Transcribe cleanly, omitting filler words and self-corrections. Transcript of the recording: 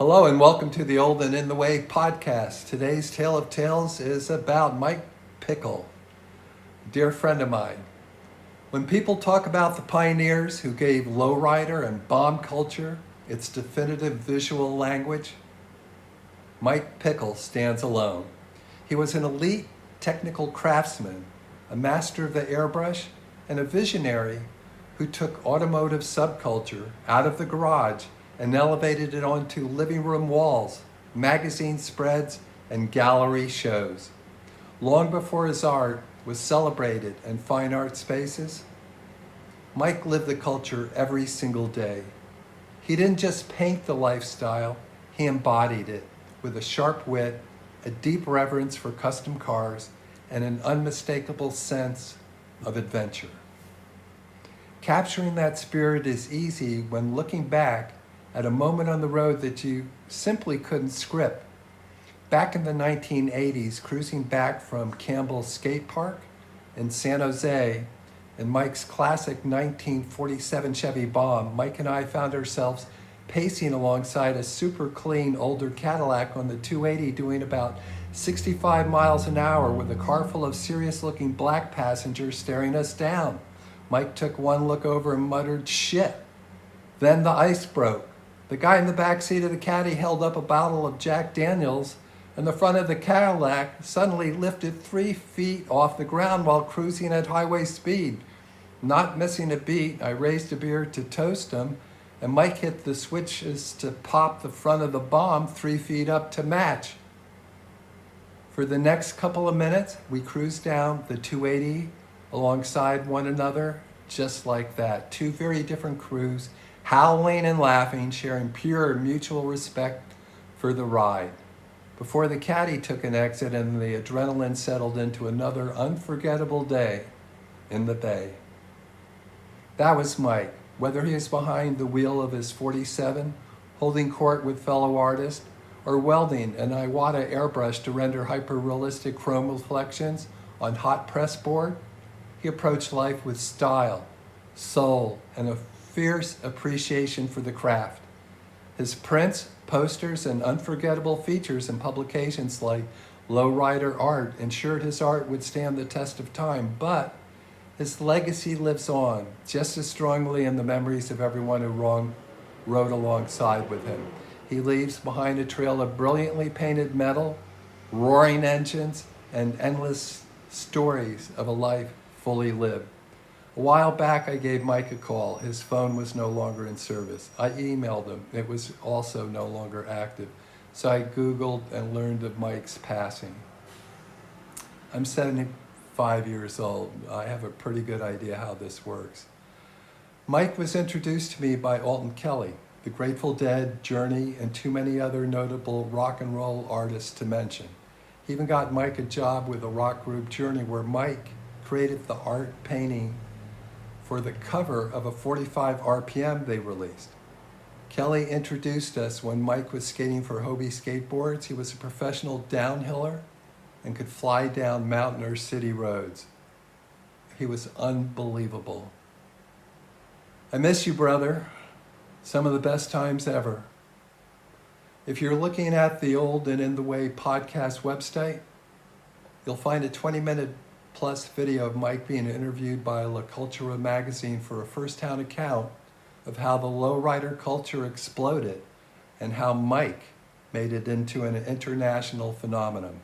Hello and welcome to the Old and In the Way podcast. Today's Tale of Tales is about Mike Pickel, a dear friend of mine. When people talk about the pioneers who gave Lowrider and bomb culture its definitive visual language, Mike Pickel stands alone. He was an elite technical craftsman, a master of the airbrush, and a visionary who took automotive subculture out of the garage and elevated it onto living room walls, magazine spreads, and gallery shows. Long before his art was celebrated in fine art spaces, Mike lived the culture every single day. He didn't just paint the lifestyle, he embodied it with a sharp wit, a deep reverence for custom cars, and an unmistakable sense of adventure. Capturing that spirit is easy when looking back at a moment on the road that you simply couldn't script. Back in the 1980s, cruising back from Campbell's Skate Park in San Jose in Mike's classic 1947 Chevy Bomb, Mike and I found ourselves pacing alongside a super clean older Cadillac on the 280 doing about 65 miles an hour with a car full of serious looking black passengers staring us down. Mike took one look over and muttered, "Shit." Then the ice broke. The guy in the back seat of the caddy held up a bottle of Jack Daniels, and the front of the Cadillac suddenly lifted 3 feet off the ground while cruising at highway speed. Not missing a beat, I raised a beer to toast him, and Mike hit the switches to pop the front of the bomb 3 feet up to match. For the next couple of minutes, we cruised down the 280 alongside one another, just like that. Two very different crews, howling and laughing, sharing pure mutual respect for the ride. Before the caddy took an exit and the adrenaline settled into another unforgettable day in the Bay. That was Mike. Whether he was behind the wheel of his 47, holding court with fellow artists, or welding an Iwata airbrush to render hyper-realistic chrome reflections on hot press board, he approached life with style, soul, and a fierce appreciation for the craft. His prints, posters, and unforgettable features in publications like Lowrider Art ensured his art would stand the test of time, but his legacy lives on just as strongly in the memories of everyone who rode alongside with him. He leaves behind a trail of brilliantly painted metal, roaring engines, and endless stories of a life fully lived. A while back, I gave Mike a call. His phone was no longer in service. I emailed him. It was also no longer active. So I Googled and learned of Mike's passing. I'm 75 years old. I have a pretty good idea how this works. Mike was introduced to me by Alton Kelly, the Grateful Dead, Journey, and too many other notable rock and roll artists to mention. He even got Mike a job with the rock group Journey, where Mike created the art painting for the cover of a 45 RPM they released. Kelly introduced us when Mike was skating for Hobie Skateboards. He was a professional downhiller and could fly down mountain or city roads. He was unbelievable. I miss you, brother. Some of the best times ever. If you're looking at the Old and In the Way podcast website, you'll find a 20-minute plus video of Mike being interviewed by La Cultura magazine for a first-hand account of how the lowrider culture exploded and how Mike made it into an international phenomenon.